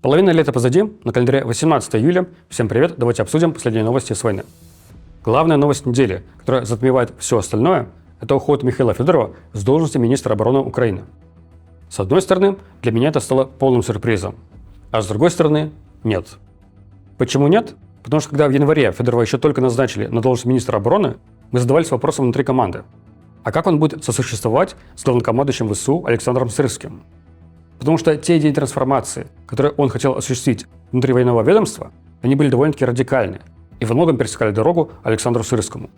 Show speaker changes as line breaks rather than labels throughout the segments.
Половина лета позади, на календаре 18 июля. Всем привет, давайте обсудим последние новости с войны. Главная новость недели, которая затмевает все остальное, это уход Михаила Федорова с должности министра обороны Украины. С одной стороны, для меня это стало полным сюрпризом, а с другой стороны, нет. Почему нет? Потому что когда в январе Федорова еще только назначили на должность министра обороны, мы задавались вопросом внутри команды. А как он будет сосуществовать с главнокомандующим ВСУ Александром Сырским? Потому что те идеи трансформации, которые он хотел осуществить внутри военного ведомства, они были довольно-таки радикальны и во многом пересекали дорогу Александру Сырскому.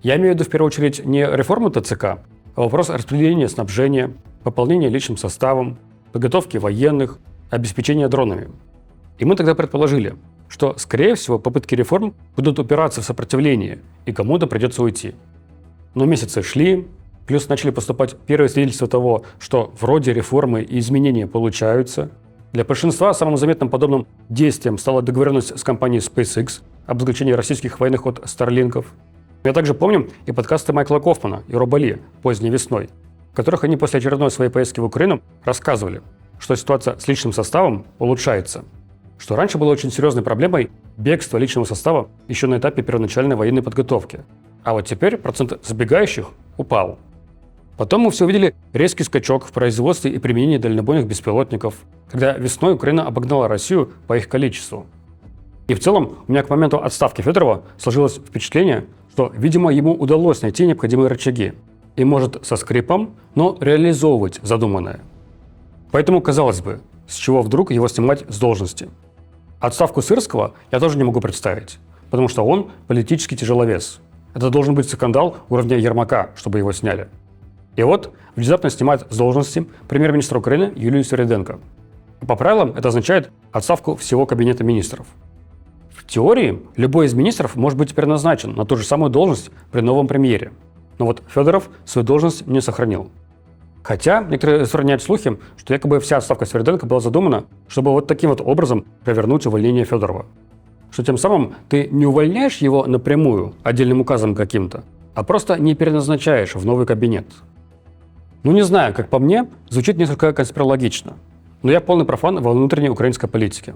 Я имею в виду в первую очередь не реформу ТЦК, а вопрос распределения снабжения, пополнения личным составом, подготовки военных, обеспечения дронами. И мы тогда предположили, что, скорее всего, попытки реформ будут упираться в сопротивление, и кому-то придется уйти. Но месяцы шли, плюс начали поступать первые свидетельства того, что вроде реформы и изменения получаются. Для большинства самым заметным подобным действием стала договоренность с компанией SpaceX об исключении российских военных от Старлинков. Я также помню и подкасты Майкла Кофмана и Роба Ли поздней весной, в которых они после очередной своей поездки в Украину рассказывали, что ситуация с личным составом улучшается. Что раньше было очень серьезной проблемой бегство личного состава еще на этапе первоначальной военной подготовки. А вот теперь процент сбегающих упал. Потом мы все увидели резкий скачок в производстве и применении дальнобойных беспилотников, когда весной Украина обогнала Россию по их количеству. И в целом у меня к моменту отставки Федорова сложилось впечатление, что, видимо, ему удалось найти необходимые рычаги и может со скрипом, но реализовывать задуманное. Поэтому, казалось бы, с чего вдруг его снимать с должности? Отставку Сырского я тоже не могу представить, потому что он политический тяжеловес. Это должен быть скандал уровня Ермака, чтобы его сняли. И вот внезапно снимают с должности премьер-министра Украины Юлию Свириденко. По правилам это означает отставку всего кабинета министров. В теории любой из министров может быть переназначен на ту же самую должность при новом премьере. Но вот Федоров свою должность не сохранил. Хотя некоторые распространяют слухи, что якобы вся отставка Свириденко была задумана, чтобы вот таким вот образом провернуть увольнение Федорова. Что тем самым ты не увольняешь его напрямую, отдельным указом каким-то, а просто не переназначаешь в новый кабинет. Ну не знаю, как по мне, звучит несколько конспирологично, но я полный профан во внутренней украинской политике.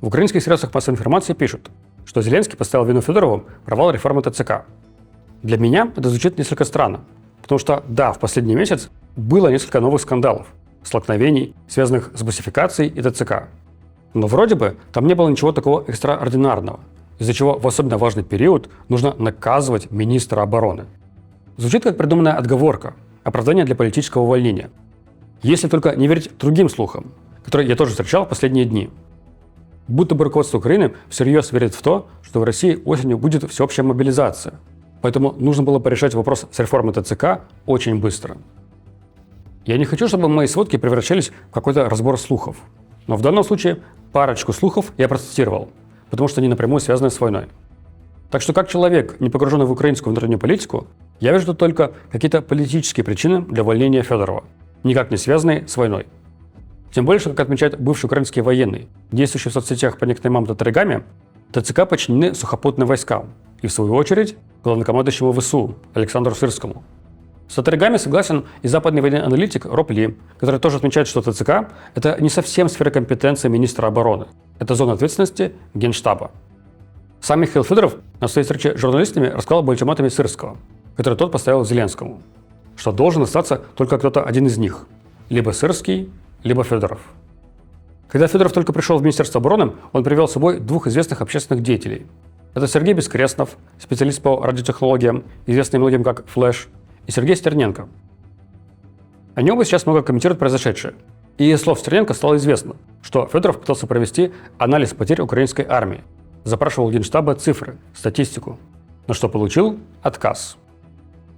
В украинских средствах массовой информации пишут, что Зеленский поставил вину Федорову провал реформы ТЦК. Для меня это звучит несколько странно, потому что, да, в последний месяц было несколько новых скандалов, столкновений, связанных с босификацией и ТЦК. Но вроде бы там не было ничего такого экстраординарного, из-за чего в особенно важный период нужно наказывать министра обороны. Звучит как придуманная отговорка, оправдание для политического увольнения. Если только не верить другим слухам, которые я тоже встречал в последние дни. Будто бы руководство Украины всерьез верит в то, что в России осенью будет всеобщая мобилизация. Поэтому нужно было порешать вопрос с реформой ТЦК очень быстро. Я не хочу, чтобы мои сводки превращались в какой-то разбор слухов. Но в данном случае парочку слухов я процитировал, потому что они напрямую связаны с войной. Так что как человек, не погруженный в украинскую внутреннюю политику, я вижу тут только какие-то политические причины для увольнения Федорова, никак не связанные с войной. Тем более, что, как отмечает бывший украинский военный, действующий в соцсетях под никнеймом Татригами, ТЦК подчинены сухопутным войскам и, в свою очередь, главнокомандующему ВСУ Александру Сырскому. С Татригами согласен и западный военный аналитик Роб Ли, который тоже отмечает, что ТЦК – это не совсем сфера компетенции министра обороны, это зона ответственности Генштаба. Сам Михаил Федоров на своей встрече с журналистами рассказал об ультиматуме Сырского, который тот поставил Зеленскому, что должен остаться только кто-то один из них – либо Сырский, либо Федоров. Когда Федоров только пришел в Министерство обороны, он привел с собой двух известных общественных деятелей. Это Сергей Бескреснов, специалист по радиотехнологиям, известный многим как Флэш, и Сергей Стерненко. Они оба сейчас много комментируют произошедшее. И из слов Стерненко стало известно, что Федоров пытался провести анализ потерь украинской армии, запрашивал у Генштаба цифры, статистику, на что получил отказ.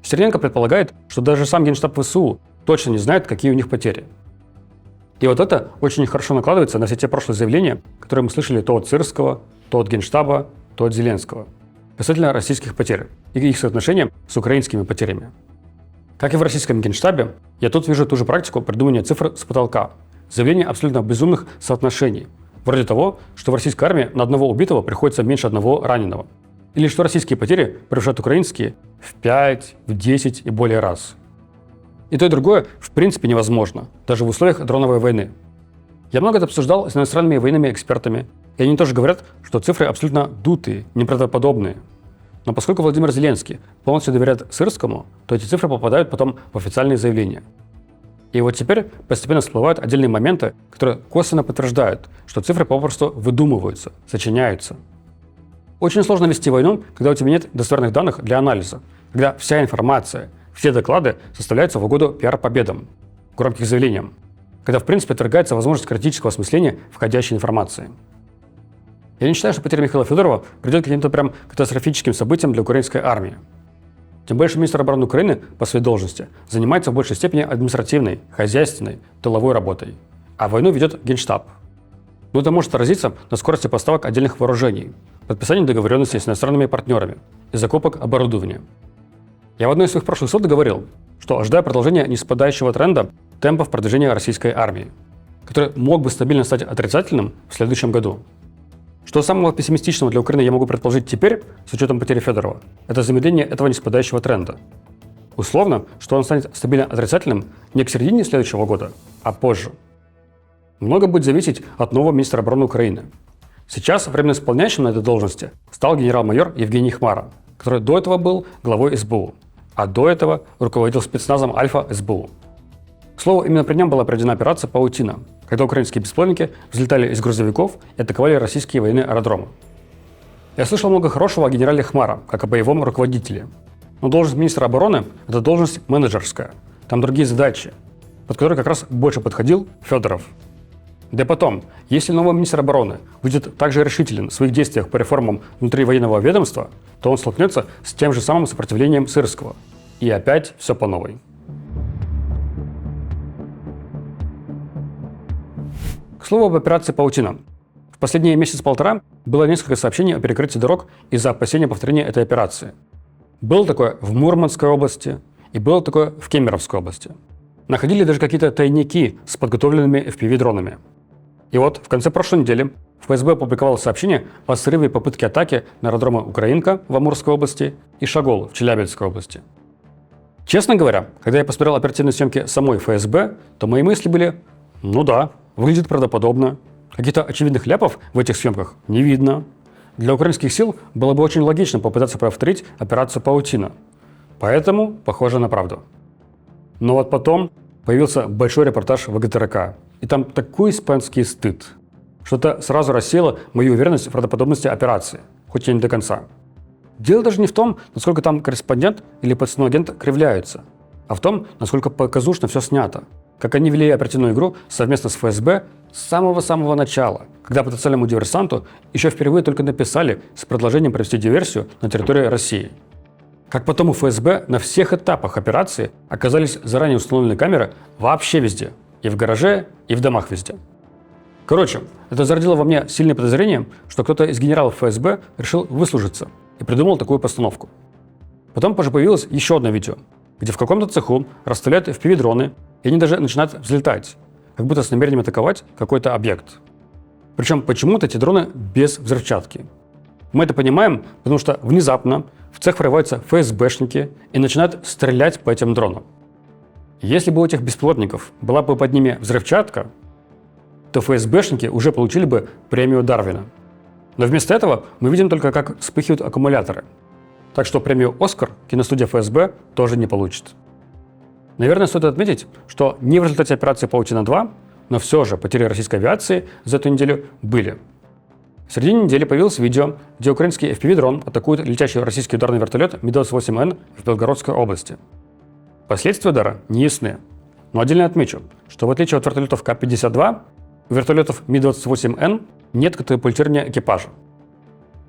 Стерненко предполагает, что даже сам Генштаб ВСУ точно не знает, какие у них потери. И вот это очень хорошо накладывается на все те прошлые заявления, которые мы слышали то от Сырского, то от Генштаба, то от Зеленского, касательно российских потерь и их соотношения с украинскими потерями. Как и в российском Генштабе, я тут вижу ту же практику придумывания цифр с потолка, заявления абсолютно безумных соотношений, вроде того, что в российской армии на одного убитого приходится меньше одного раненого, или что российские потери превышают украинские в 5, в 10 и более раз. И то, и другое в принципе невозможно, даже в условиях дроновой войны. Я много это обсуждал с иностранными военными экспертами, и они тоже говорят, что цифры абсолютно дутые, неправдоподобные. Но поскольку Владимир Зеленский полностью доверяет Сырскому, то эти цифры попадают потом в официальные заявления. И вот теперь постепенно всплывают отдельные моменты, которые косвенно подтверждают, что цифры попросту выдумываются, сочиняются. Очень сложно вести войну, когда у тебя нет достоверных данных для анализа, когда вся информация, все доклады составляются в угоду пиар-победам, громких заявлениям, когда в принципе отвергается возможность критического осмысления входящей информации. Я не считаю, что потеря Михаила Федорова придет к каким-то прям катастрофическим событиям для украинской армии. Тем больше министр обороны Украины по своей должности занимается в большей степени административной, хозяйственной, тыловой работой, а войну ведет Генштаб. Но это может отразиться на скорости поставок отдельных вооружений, подписании договоренностей с иностранными партнерами и закупок оборудования. Я в одной из своих прошлых сот говорил, что ожидаю продолжения неспадающего тренда темпов продвижения российской армии, который мог бы стабильно стать отрицательным в следующем году. Что самого пессимистичного для Украины я могу предположить теперь, с учетом потери Федорова, это замедление этого неспадающего тренда. Условно, что он станет стабильно отрицательным не к середине следующего года, а позже. Много будет зависеть от нового министра обороны Украины. Сейчас временно исполняющим на этой должности стал генерал-майор Евгений Хмара, который до этого был главой СБУ, а до этого руководил спецназом Альфа-СБУ. К слову, именно при нем была проведена операция «Паутина», когда украинские беспилотники взлетали из грузовиков и атаковали российские военные аэродромы. Я слышал много хорошего о генерале Хмара, как о боевом руководителе. Но должность министра обороны – это должность менеджерская, там другие задачи, под которые как раз больше подходил Федоров. Да и потом, если новый министр обороны будет также решителен в своих действиях по реформам внутри военного ведомства, то он столкнется с тем же самым сопротивлением Сырского. И опять все по новой. К слову об операции «Паутина». В последние месяц-полтора было несколько сообщений о перекрытии дорог из-за опасения повторения этой операции. Было такое в Мурманской области и было такое в Кемеровской области. Находили даже какие-то тайники с подготовленными FPV-дронами. И вот в конце прошлой недели ФСБ опубликовало сообщение о срыве попытки атаки на аэродромы Украинка в Амурской области и Шагол в Челябинской области. Честно говоря, когда я посмотрел оперативные съемки самой ФСБ, то мои мысли были: ну да, выглядит правдоподобно. Каких-то очевидных ляпов в этих съемках не видно. Для украинских сил было бы очень логично попытаться повторить операцию «Паутина». Поэтому похоже на правду. Но вот потом появился большой репортаж ВГТРК. И там такой испанский стыд, что это сразу рассеяло мою уверенность в правдоподобности операции, хоть и не до конца. Дело даже не в том, насколько там корреспондент или подставной агент кривляются, а в том, насколько показушно все снято. Как они вели оперативную игру совместно с ФСБ с самого-самого начала, когда потенциальному диверсанту еще впервые только написали с предложением провести диверсию на территории России. Как потом у ФСБ на всех этапах операции оказались заранее установлены камеры вообще везде. И в гараже, и в домах везде. Короче, это зародило во мне сильное подозрение, что кто-то из генералов ФСБ решил выслужиться и придумал такую постановку. Потом позже появилось еще одно видео, где в каком-то цеху расстреляют FPV-дроны, и они даже начинают взлетать, как будто с намерением атаковать какой-то объект. Причем почему-то эти дроны без взрывчатки. Мы это понимаем, потому что внезапно в цех врываются ФСБшники и начинают стрелять по этим дронам. Если бы у этих беспилотников была бы под ними взрывчатка, то ФСБшники уже получили бы премию Дарвина. Но вместо этого мы видим только, как вспыхивают аккумуляторы. Так что премию «Оскар» киностудия ФСБ тоже не получит. Наверное, стоит отметить, что не в результате операции «Паутина-2», но все же потери российской авиации за эту неделю были. В середине недели появилось видео, где украинский FPV-дрон атакует летящий российский ударный вертолет Ми-28Н в Белгородской области. Последствия удара не ясны, но отдельно отмечу, что в отличие от вертолетов К-52, у вертолетов Ми-28Н нет катапультирования экипажа.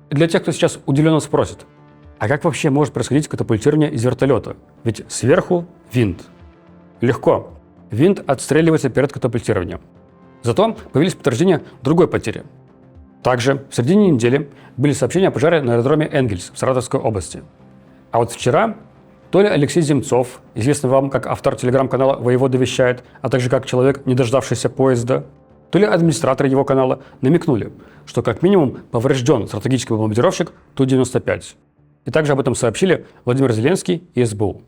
И для тех, кто сейчас удивленно спросит, а как вообще может происходить катапультирование из вертолета? Ведь сверху винт. Легко. Винт отстреливается перед катапультированием. Зато появились подтверждения другой потери. Также в середине недели были сообщения о пожаре на аэродроме Энгельс в Саратовской области. А вот вчера то ли Алексей Земцов, известный вам как автор телеграм-канала «Воевода вещает», а также как человек, не дождавшийся поезда, то ли администраторы его канала намекнули, что как минимум поврежден стратегический бомбардировщик Ту-95. И также об этом сообщили Владимир Зеленский и СБУ.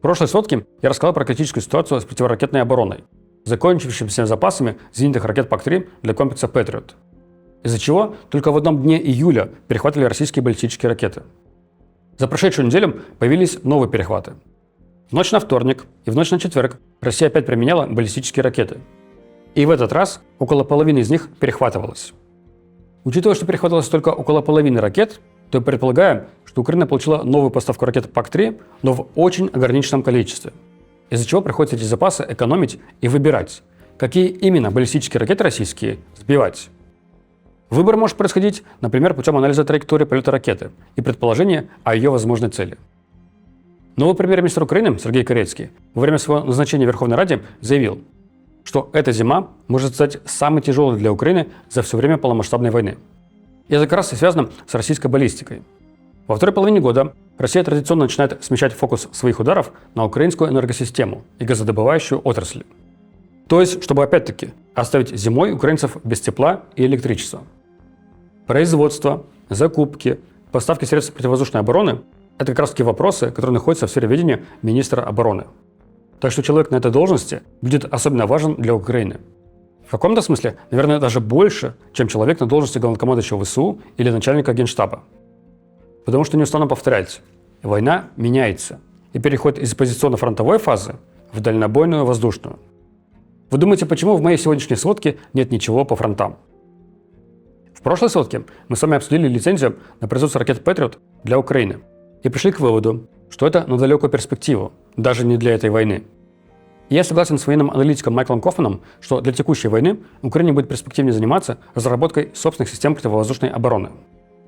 прошлой сводке я рассказал про критическую ситуацию с противоракетной обороной, закончившимися запасами зенитных ракет ПАК-3 для комплекса Patriot, из-за чего только в одном дне июля перехватывали российские баллистические ракеты. За прошедшую неделю появились новые перехваты. В ночь на вторник и в ночь на четверг Россия опять применяла баллистические ракеты. И в этот раз около половины из них перехватывалось. Учитывая, что перехватывалось только около половины ракет, то предполагаем, что Украина получила новую поставку ракет ПАК-3, но в очень ограниченном количестве, из-за чего приходится эти запасы экономить и выбирать, какие именно баллистические ракеты российские сбивать. Выбор может происходить, например, путем анализа траектории полета ракеты и предположения о ее возможной цели. Новый премьер-министр Украины Сергей Карецкий во время своего назначения в Верховной Раде заявил, что эта зима может стать самой тяжелой для Украины за все время полномасштабной войны. И это как раз и связано с российской баллистикой. Во второй половине года Россия традиционно начинает смещать фокус своих ударов на украинскую энергосистему и газодобывающую отрасль. То есть, чтобы опять-таки оставить зимой украинцев без тепла и электричества. Производство, закупки, поставки средств противовоздушной обороны – это как раз таки вопросы, которые находятся в сфере ведения министра обороны. Так что человек на этой должности будет особенно важен для Украины. В каком-то смысле, наверное, даже больше, чем человек на должности главнокомандующего ВСУ или начальника Генштаба. Потому что не устану повторять, война меняется и переходит из позиционно-фронтовой фазы в дальнобойную воздушную. Вы думаете, почему в моей сегодняшней сводке нет ничего по фронтам? В прошлой сводке мы с вами обсудили лицензию на производство ракет Patriot для Украины и пришли к выводу, что это на далекую перспективу, даже не для этой войны. И я согласен с военным аналитиком Майклом Кофманом, что для текущей войны Украине будет перспективнее заниматься разработкой собственных систем противовоздушной обороны,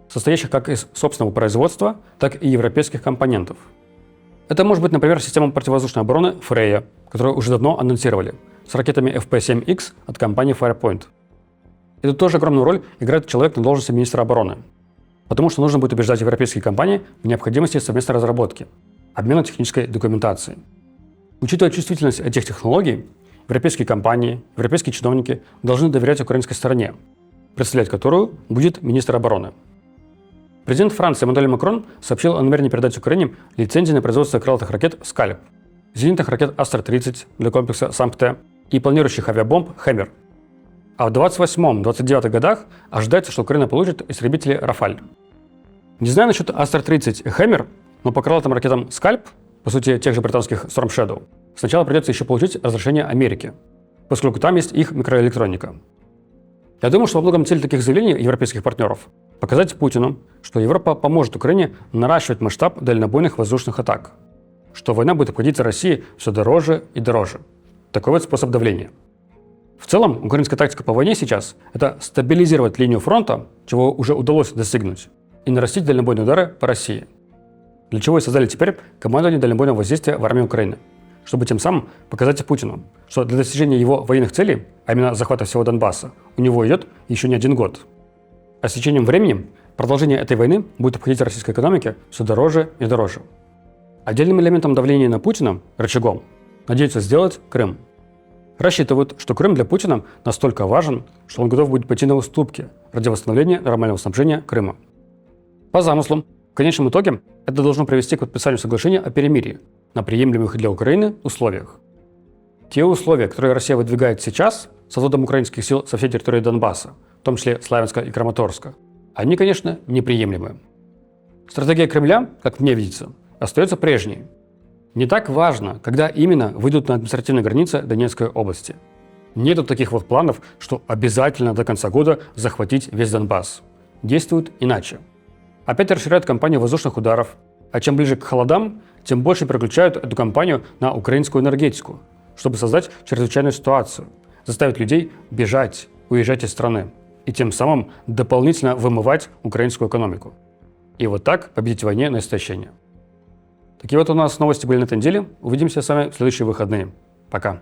состоящих как из собственного производства, так и европейских компонентов. Это может быть, например, система противовоздушной обороны Freya, которую уже давно анонсировали, с ракетами FP-7X от компании Firepoint. И тут тоже огромную роль играет человек на должности министра обороны, потому что нужно будет убеждать европейские компании в необходимости совместной разработки, обмена технической документацией. Учитывая чувствительность этих технологий, европейские компании, европейские чиновники должны доверять украинской стороне, представлять которую будет министр обороны. Президент Франции Эммануэль Макрон сообщил о намерении передать Украине лицензии на производство крылатых ракет «Скальп», зенитных ракет «Астра-30» для комплекса САМПТ и планирующих авиабомб «Хэммер». А в 28-29 годах ожидается, что Украина получит истребители «Рафаль». Не знаю насчет Астра-30 и «Хэммер», но по крылатым ракетам «Скальп», по сути, тех же британских Storm Shadow, сначала придется еще получить разрешение Америки, поскольку там есть их микроэлектроника. Я думаю, что во многом цель таких заявлений европейских партнеров – показать Путину, что Европа поможет Украине наращивать масштаб дальнобойных воздушных атак, что война будет обходиться России все дороже и дороже. Такой вот способ давления. В целом, украинская тактика по войне сейчас – это стабилизировать линию фронта, чего уже удалось достигнуть, и нарастить дальнобойные удары по России. Для чего и создали теперь командование дальнобойного воздействия в армии Украины, чтобы тем самым показать Путину, что для достижения его военных целей, а именно захвата всего Донбасса, у него идет еще не один год. А с течением времени продолжение этой войны будет обходить российской экономике все дороже и дороже. Отдельным элементом давления на Путина, рычагом, надеются сделать Крым. Рассчитывают, что Крым для Путина настолько важен, что он готов будет пойти на уступки ради восстановления нормального снабжения Крыма. По замыслу, в конечном итоге это должно привести к подписанию соглашения о перемирии на приемлемых для Украины условиях. Те условия, которые Россия выдвигает сейчас с отводом украинских сил со всей территории Донбасса, в том числе Славянска и Краматорска, они, конечно, неприемлемы. Стратегия Кремля, как мне видится, остается прежней. Не так важно, когда именно выйдут на административные границы Донецкой области. Нету таких вот планов, что обязательно до конца года захватить весь Донбасс. Действуют иначе. Опять расширяют кампанию воздушных ударов, а чем ближе к холодам, тем больше переключают эту кампанию на украинскую энергетику, чтобы создать чрезвычайную ситуацию, заставить людей бежать, уезжать из страны и тем самым дополнительно вымывать украинскую экономику. И вот так победить в войне на истощение. Такие вот у нас новости были на этой неделе. Увидимся с вами в следующие выходные. Пока.